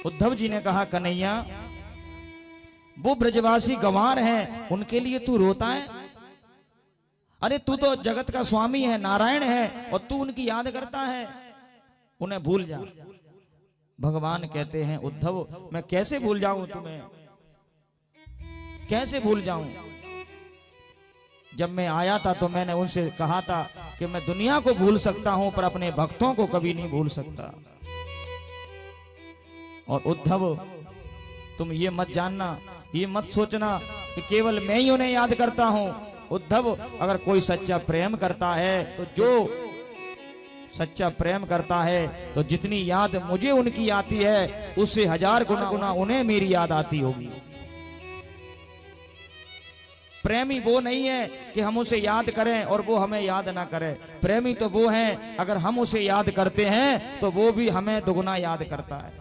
उद्धव जी ने कहा कन्हैया, वो ब्रजवासी गंवार हैं, उनके लिए तू रोता है? अरे तू तो जगत का स्वामी है, नारायण है, और तू उनकी याद करता है। उन्हें भूल जा। भगवान कहते हैं उद्धव, मैं कैसे भूल जाऊं तुम्हें, कैसे भूल जाऊं? जब मैं आया था तो मैंने उनसे कहा था कि मैं दुनिया को भूल सकता हूं पर अपने भक्तों को कभी नहीं भूल सकता। और उद्धव, तुम ये मत जानना, ये मत सोचना कि केवल मैं ही उन्हें याद करता हूं। उद्धव, अगर कोई सच्चा प्रेम करता है तो जो सच्चा प्रेम करता है तो जितनी याद मुझे उनकी आती है उससे 1000 गुना उन्हें मेरी याद आती होगी। प्रेमी वो नहीं है कि हम उसे याद करें और वो हमें याद ना करे। प्रेमी तो वो है, अगर हम उसे याद करते हैं तो वो भी हमें दुगना याद करता है।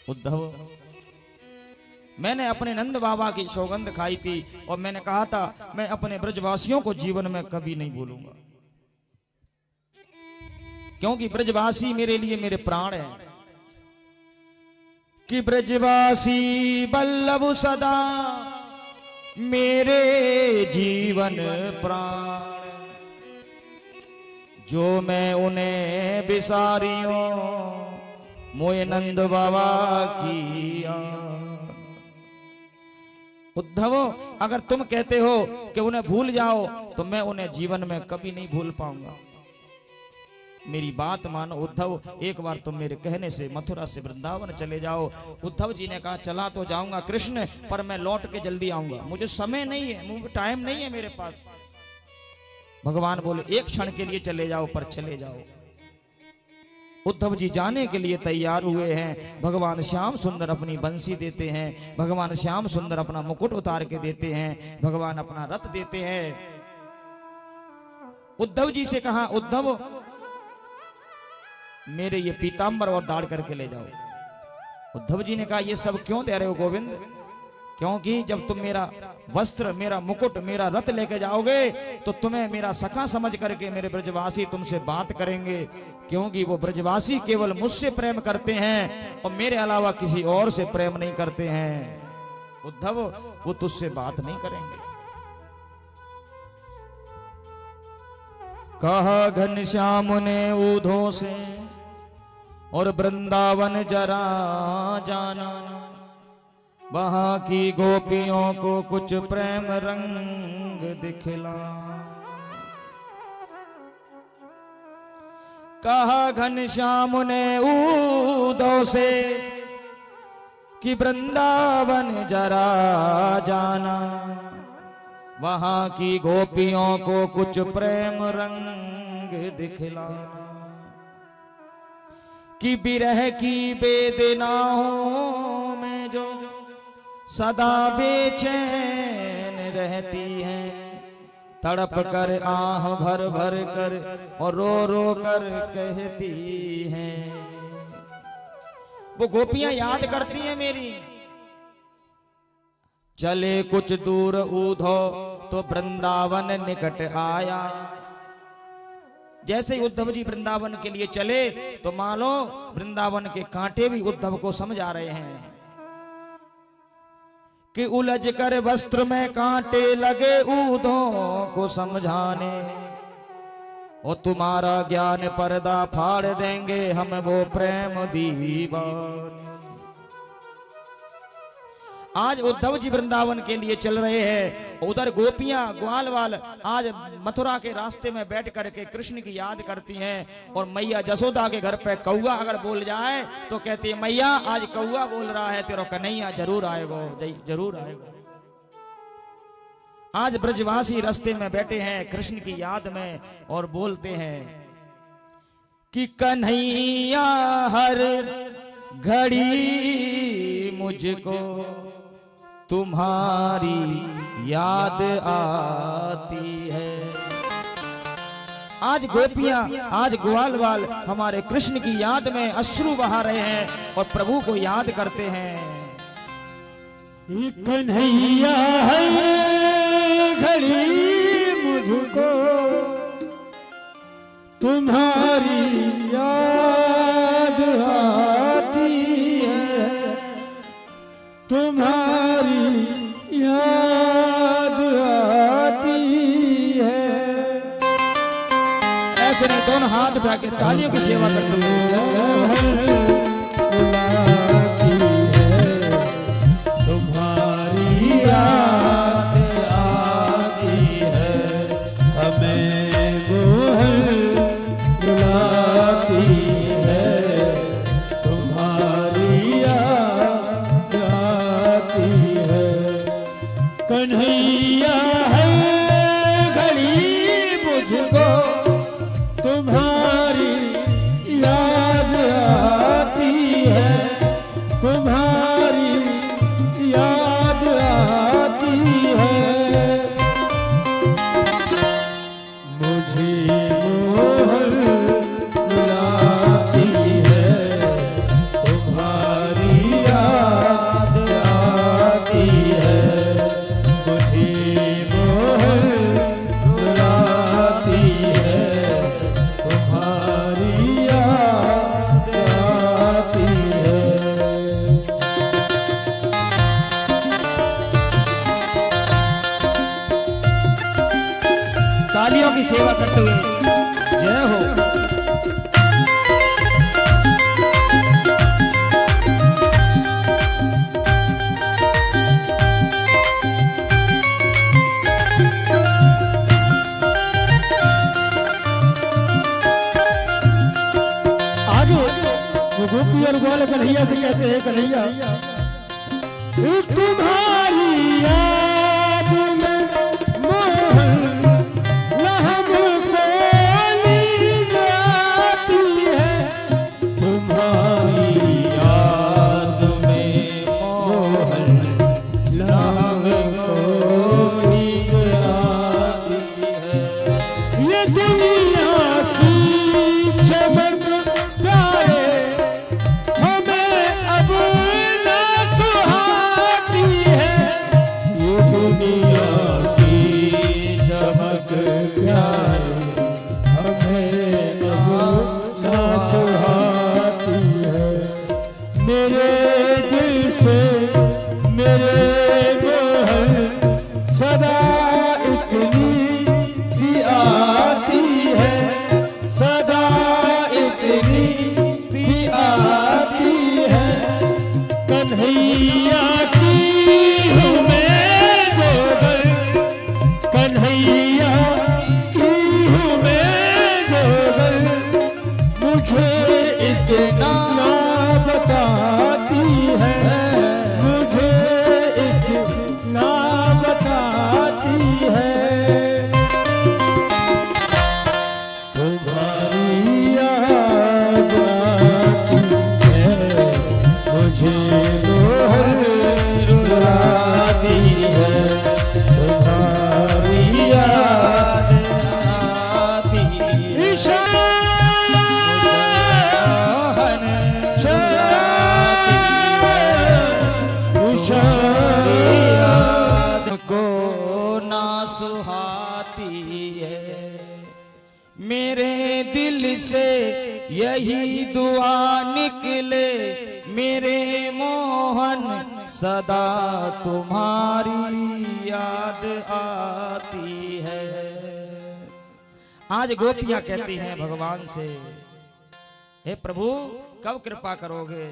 उद्धव, मैंने अपने नंद बाबा की सौगंध खाई थी और मैंने कहा था मैं अपने ब्रजवासियों को जीवन में कभी नहीं भूलूंगा, क्योंकि ब्रजवासी मेरे लिए मेरे प्राण है। कि ब्रजवासी बल्लभ सदा मेरे जीवन प्राण, जो मैं उन्हें बिसारियों मोए नंद बाबा की। उद्धव, अगर तुम कहते हो कि उन्हें भूल जाओ तो मैं उन्हें जीवन में कभी नहीं भूल पाऊंगा। मेरी बात मानो उद्धव, एक बार तुम मेरे कहने से मथुरा से वृंदावन चले जाओ। उद्धव जी ने कहा चला तो जाऊंगा कृष्ण, पर मैं लौट के जल्दी आऊंगा, मुझे समय नहीं है, मुझे टाइम नहीं है मेरे पास। भगवान बोले एक क्षण के लिए चले जाओ, पर चले जाओ। उद्धव जी जाने के लिए तैयार हुए हैं। भगवान श्याम सुंदर अपनी बंसी देते हैं, भगवान श्याम सुंदर अपना मुकुट उतार के देते हैं, भगवान अपना रथ देते हैं। उद्धव जी से कहा उद्धव, मेरे ये पीतांबर और दाढ़ करके ले जाओ। उद्धव जी ने कहा ये सब क्यों दे रहे हो गोविंद? क्योंकि जब तुम मेरा वस्त्र, मेरा मुकुट, मेरा रथ लेके जाओगे तो तुम्हें मेरा सखा समझ करके मेरे ब्रजवासी तुमसे बात करेंगे, क्योंकि वो ब्रजवासी केवल मुझसे प्रेम करते हैं और मेरे अलावा किसी और से प्रेम नहीं करते हैं। उद्धव, वो तुझसे बात नहीं करेंगे। कहा घनश्याम ने ऊधों से और वृंदावन जरा जाना, वहां की गोपियों को कुछ प्रेम रंग दिखला। कहा घनश्याम ने ऊधों से कि वृंदावन जरा जाना, वहां की गोपियों को कुछ प्रेम रंग दिखलाना। कि बिरह की वेदनाओं में जो सदा बेचैन रहती हैं, तड़प कर आह भर भर कर और रो रो कर कहती हैं। वो गोपियां याद करती हैं मेरी। चले कुछ दूर ऊधो तो वृंदावन निकट आया। जैसे ही उद्धव जी वृंदावन के लिए चले तो मान लो वृंदावन के कांटे भी उद्धव को समझा रहे हैं कि उलझ कर वस्त्र में कांटे लगे ऊधों को समझाने, और तुम्हारा ज्ञान पर्दा फाड़ देंगे हम वो प्रेम दीवाने। आज उद्धव जी वृंदावन के लिए चल रहे हैं, उधर गोपियां ग्वालवाल आज मथुरा के रास्ते में बैठ करके कृष्ण की याद करती हैं। और मैया जसोदा के घर पे कौआ अगर बोल जाए तो कहती है मैया आज कौआ बोल रहा है, तेरा कन्हैया जरूर आएगो, जरूर आएगो। आज ब्रजवासी रास्ते में बैठे हैं कृष्ण की याद में और बोलते हैं कि कन्हैया हर घड़ी मुझको तुम्हारी याद आती है। आज गोपियां, आज ग्वालवाल हमारे कृष्ण की याद में अश्रु बहा रहे हैं और प्रभु को याद करते हैं। कन्हैया हर घड़ी मुझको तुम्हारी याद आती उठा के तालियों की सेवा करते हुए तुम्हारी याद आती है हमें मोहन बुलाती है तुम्हारी याद आती है कन्हैया है घड़ी मुझको तुम्हारी याद आती है तुम्हारी याद आती है मुझे मोहन बुलाती है तुम्हारी याद आती है मुझे मोहन बुलाती है तुम्हारी याद आती है तालियों की सेवा करते हुए जय हो। आगे वो गोपी और ग्वाल कन्हैया से कहते हैं कन्हैया तुम्हारी याद में मोहन न हमको नींद आती है तुम्हारी याद में मोहन न हमको नींद आती है ये दुनिया की चमक प्यारे हमें अब न सुहाती है ये दुनिया की चमक प्यारे हमें अब न सुहाती है मेरे दिल से मेरे मोहन सदा इतनी सी आती है सदा इतनी सी आती है कन्हैया की हूँ मैं जोगल कन्हैया की हूँ मैं जोगल मुझे इतना बताती है मुझे इतना बताती है तुम्हारी याद आती है मुझे मोहन रुलाती है तुम्हारी याद आती है को ना सुहाती है मेरे दिल से यही दुआ निकले मेरे मोहन सदा तुम्हारी याद आती है। आज गोपियां कहती हैं भगवान से हे प्रभु कब कृपा करोगे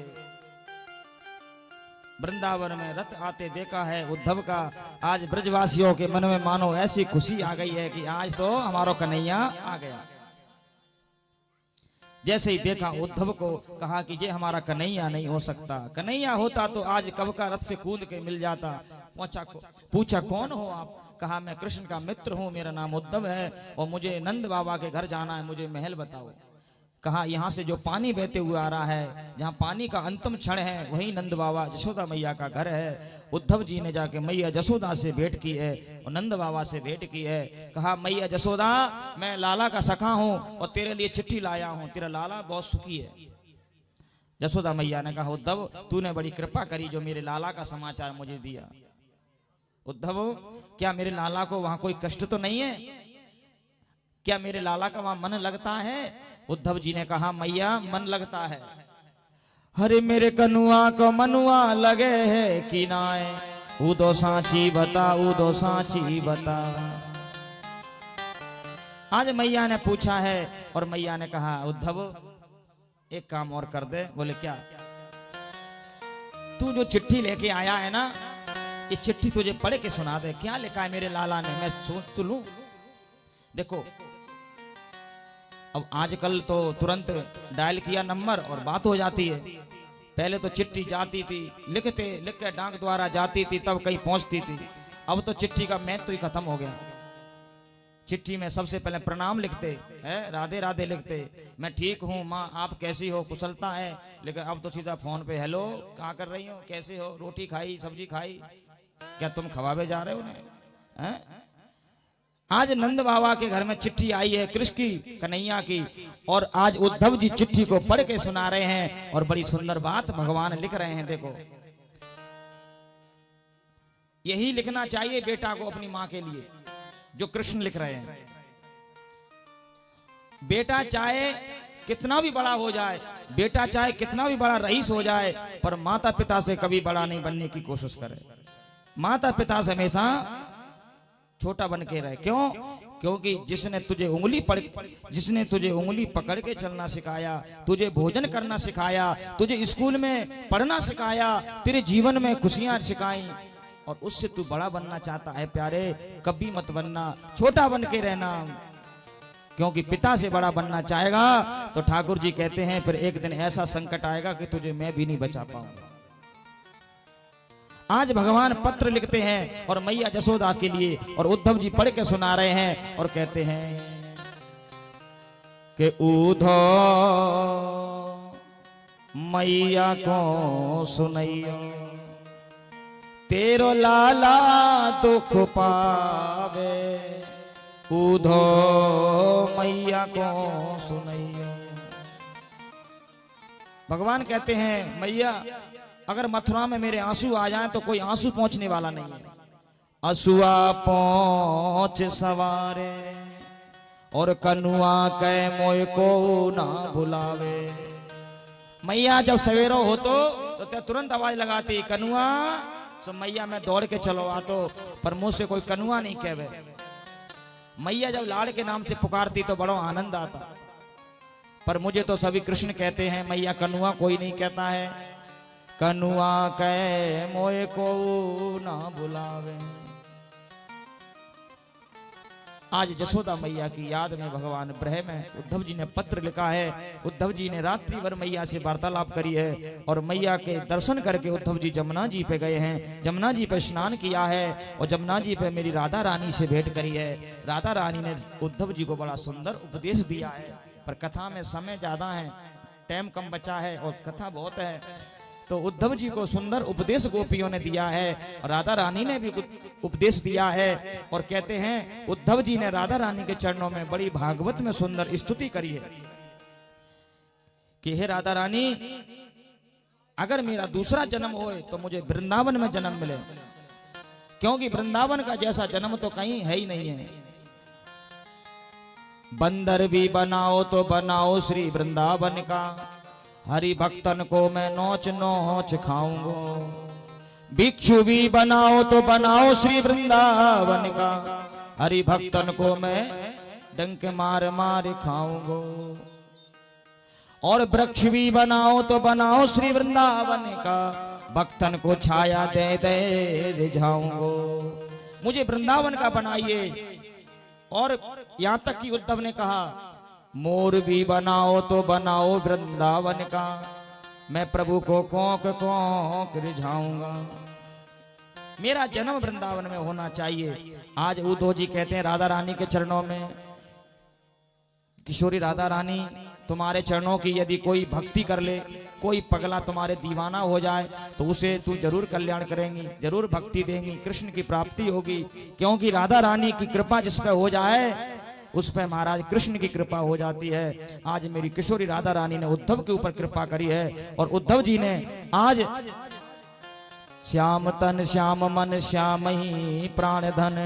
वृंदावन में रथ आते देखा है उद्धव का आज ब्रजवासियों के मन में मानो ऐसी खुशी आ गई है कि आज तो हमारा कन्हैया आ गया। जैसे ही देखा उद्धव को कहा कि ये हमारा कन्हैया नहीं हो सकता कन्हैया होता तो आज कब का रथ से कूद के मिल जाता। पूछा कौन हो आप कहा मैं कृष्ण का मित्र हूँ मेरा नाम उद्धव है और मुझे नंद बाबा के घर जाना है मुझे महल बताओ। कहा यहाँ से जो पानी बहते हुए आ रहा है जहाँ पानी का अंतिम क्षण है वही नंद बाबा जसोदा मैया का घर है। उद्धव जी ने जाके मैया जसोदा से भेंट की है और नंद बाबा से भेंट की है। कहा मैया जसोदा मैं लाला का सखा हूँ और तेरे लिए चिट्ठी लाया हूँ तेरा लाला बहुत सुखी है। जसोदा मैया ने कहा उद्धव तूने बड़ी कृपा करी जो मेरे लाला का समाचार मुझे दिया। उद्धव क्या मेरे लाला को वहां कोई कष्ट तो नहीं है क्या मेरे लाला का वहां मन लगता है। उद्धव जी ने कहा मैया मन लगता है। हरे मेरे कनुआ को मनुआ लगे है कि नाए उदो सांची बता उदो सांची बता। आज मैया ने पूछा है और मैया ने कहा उद्धव एक काम और कर दे। बोले क्या? तू जो चिट्ठी लेके आया है ना, ये चिट्ठी तुझे पढ़ के सुना दे। क्या लिखा है मेरे लाला ने, मैं सोच तो लूं। देखो अब आजकल तो तुरंत डायल किया नंबर और बात हो जाती है। पहले तो चिट्ठी जाती थी, लिख के डाक द्वारा जाती थी, तब कहीं पहुंचती थी। अब तो चिट्ठी का महत्व तो ही खत्म हो गया। चिट्ठी में सबसे पहले प्रणाम लिखते हैं, राधे राधे लिखते, मैं ठीक हूँ माँ, आप कैसी हो, कुशलता है। लेकिन अब तो सीधा फोन पे हेलो, क्या कर रही हो, कैसे हो, रोटी खाई, सब्जी खाई, क्या तुम खवावे जा रहे हो उन्हें, हैं? आज नंद बाबा के घर में चिट्ठी आई है कृष्ण की, कन्हैया की, और आज उद्धव जी चिट्ठी को पढ़ के सुना रहे हैं और बड़ी सुंदर बात भगवान लिख रहे हैं। देखो यही लिखना चाहिए बेटा को अपनी माँ के लिए, जो कृष्ण लिख रहे हैं। बेटा चाहे कितना भी बड़ा हो जाए, बेटा चाहे कितना भी बड़ा रईस हो जाए, पर माता पिता से कभी बड़ा नहीं बनने की कोशिश करे। माता पिता से हमेशा छोटा बन के रहे। क्यों? क्योंकि जिसने तुझे उंगली पकड़ के चलना सिखाया, तुझे भोजन करना सिखाया, तुझे स्कूल में पढ़ना सिखाया, तेरे जीवन में खुशियां सिखाई, और उससे तू बड़ा बनना चाहता है प्यारे, कभी मत बनना, छोटा बन के रहना। क्योंकि पिता से बड़ा बनना चाहेगा तो ठाकुर जी कहते हैं फिर एक दिन ऐसा संकट आएगा कि तुझे मैं भी नहीं बचा पाऊंगा। आज भगवान पत्र लिखते हैं और मैया जसोदा के लिए, और उद्धव जी पढ़ के सुना रहे हैं और कहते हैं कि उद्धव मैया को सुनैया, तेरो लाला दुख पावे, उद्धव मैया को सुनैया। भगवान कहते हैं मैया अगर मथुरा में मेरे आंसू आ जाएं तो कोई आंसू पहुंचने वाला नहीं है। असुआ पहुंच सवारे और कनुआ कै मोय को ना बुलावे। मैया जब सवेरो हो तो तुरंत आवाज लगाती कनुआ, तो मैया मैं दौड़ के चलो आ, तो पर मुंह से कोई कनुआ नहीं कहवे। मैया जब लाड़ के नाम से पुकारती तो बड़ा आनंद आता, पर मुझे तो सभी कृष्ण कहते हैं, मैया कनुआ कोई नहीं कहता है। कनुआ कै मोए को ना बुलावे। आज जसोदा मैया की याद में भगवान ब्रह्म में उद्धव जी ने पत्र लिखा है। उद्धव जी ने रात्रि भर मैया से वार्तालाप करी है और मैया के दर्शन करके उद्धव जी जमुना जी पे गए हैं, जमुना जी पे स्नान किया है और जमुना जी पे मेरी राधा रानी से भेंट करी है। राधा रानी ने उद्धव जी को बड़ा सुंदर उपदेश दिया है, पर कथा में समय ज्यादा है, टाइम कम बचा है और कथा बहुत है, तो उद्धव जी को सुंदर उपदेश गोपियों ने दिया है और राधा रानी ने भी उपदेश दिया है। और कहते हैं उद्धव जी ने राधा रानी के चरणों में बड़ी भागवत में सुंदर स्तुति करी है कि हे राधा रानी, अगर मेरा दूसरा जन्म होए तो मुझे वृंदावन में जन्म मिले, क्योंकि वृंदावन का जैसा जन्म तो कहीं है ही नहीं है। बंदर भी बनाओ तो बनाओ श्री वृंदावन का, हरि भक्तन को मैं नोच नोच खाऊंगो। भिक्षु भी बनाओ तो बनाओ श्री वृंदावन का, हरि भक्तन को मैं डंक मार मार खाऊंगो। और वृक्ष भी बनाओ तो बनाओ श्री वृंदावन का, भक्तन को छाया दे दे रिझाऊंगो। मुझे वृंदावन का बनाइए। और यहां तक कि उद्धव ने कहा मोर भी बनाओ तो बनाओ वृंदावन का, मैं प्रभु को कोंक कोंक रिझाऊंगा। मेरा जन्म वृंदावन में होना चाहिए। आज उद्धव जी कहते हैं राधा रानी के चरणों में, किशोरी राधा रानी तुम्हारे चरणों की यदि कोई भक्ति कर ले, कोई पगला तुम्हारे दीवाना हो जाए तो उसे तू जरूर कल्याण करेंगी, जरूर भक्ति देंगी, कृष्ण की प्राप्ति होगी। क्योंकि राधा रानी की कृपा जिस पे हो जाए उस पे महाराज कृष्ण की कृपा हो जाती है। आज मेरी किशोरी राधा रानी ने उद्धव के ऊपर कृपा करी है और उद्धव जी ने आज श्याम तन श्याम मन श्याम ही प्राण धन,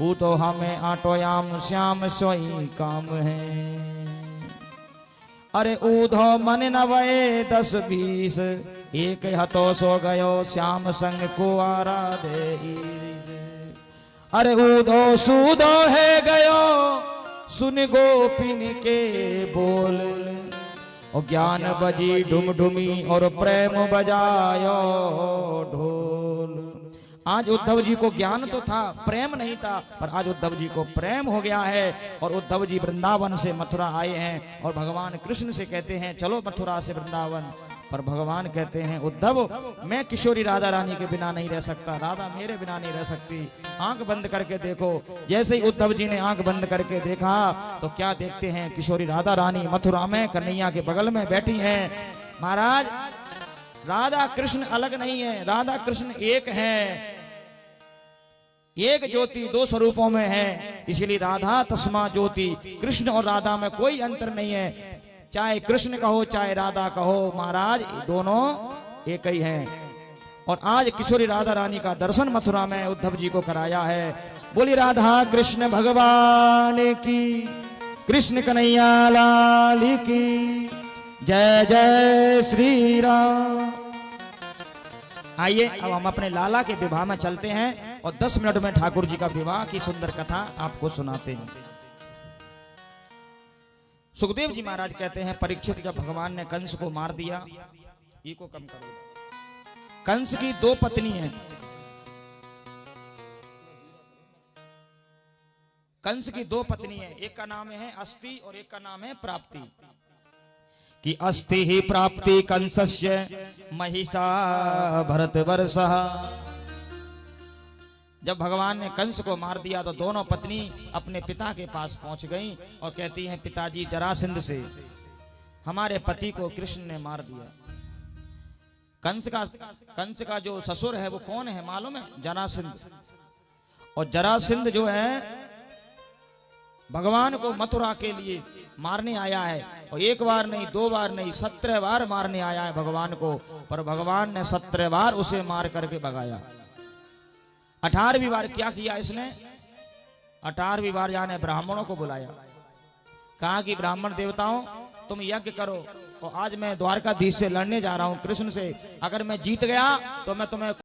वो तो हमें आटोयाम श्याम सोई काम है। अरे ऊधो मन नवे 10-20, एक हतो सो गयो श्याम संग को आराधे। अरे ऊधो सूदो है गयो सुन गोपिन के बोल, और ज्ञान बजी ढुम ढुमी और प्रेम बजायो ढोल। आज उद्धव जी को ज्ञान तो था, प्रेम नहीं था, पर आज उद्धव जी को प्रेम हो गया है। और उद्धव जी वृंदावन से मथुरा आए हैं और भगवान कृष्ण से कहते हैं चलो मथुरा से वृंदावन। पर भगवान कहते हैं उद्धव मैं किशोरी राधा रानी के बिना नहीं रह सकता, राधा मेरे बिना नहीं रह सकती। आंख बंद करके देखो। जैसे ही उद्धव जी ने आंख बंद करके देखा तो क्या देखते हैं, किशोरी राधा रानी मथुरा में कन्हैया के बगल में बैठी हैं। महाराज राधा कृष्ण अलग नहीं है, राधा कृष्ण एक है, एक ज्योति दो स्वरूपों में है। इसलिए राधा तस्मा ज्योति, कृष्ण और राधा में कोई अंतर नहीं है। चाहे कृष्ण कहो चाहे राधा कहो, महाराज दोनों एक ही हैं। और आज किशोरी राधा रानी का दर्शन मथुरा में उद्धव जी को कराया है। बोली राधा कृष्ण भगवान की, कृष्ण कन्हैया लाल की जय जय श्री राम। आइए अब हम अपने लाला के विवाह में चलते हैं और 10 मिनट में ठाकुर जी का विवाह की सुंदर कथा आपको सुनाते हैं। सुखदेव जी महाराज कहते हैं परीक्षित जब भगवान ने कंस को मार दिया, ई को कम कर दिया। कंस की 2 पत्नी हैं। कंस की 2 पत्नी है, एक का नाम है अस्ति और एक का नाम है प्राप्ति। कि अस्ति ही प्राप्ति कंसस्य महिषा भरतवर्षः। जब भगवान ने कंस को मार दिया तो दोनों पत्नी अपने पिता के पास पहुंच गईं और कहती हैं पिताजी जरासंध से हमारे पति को कृष्ण ने मार दिया। कंस का जो ससुर है वो कौन है मालूम है? जरासंध। और जरासंध जो है भगवान को मथुरा के लिए मारने आया है, और 1 बार नहीं 2 बार नहीं 17 बार मारने आया है भगवान को। पर भगवान ने 17 बार उसे मार करके भगाया। 18वीं बार क्या किया इसने? 18वीं बार जाने ब्राह्मणों को बुलाया, कहा कि ब्राह्मण देवताओं तुम यज्ञ करो, और आज मैं द्वारकाधीश से लड़ने जा रहा हूं कृष्ण से। अगर मैं जीत गया तो मैं तुम्हें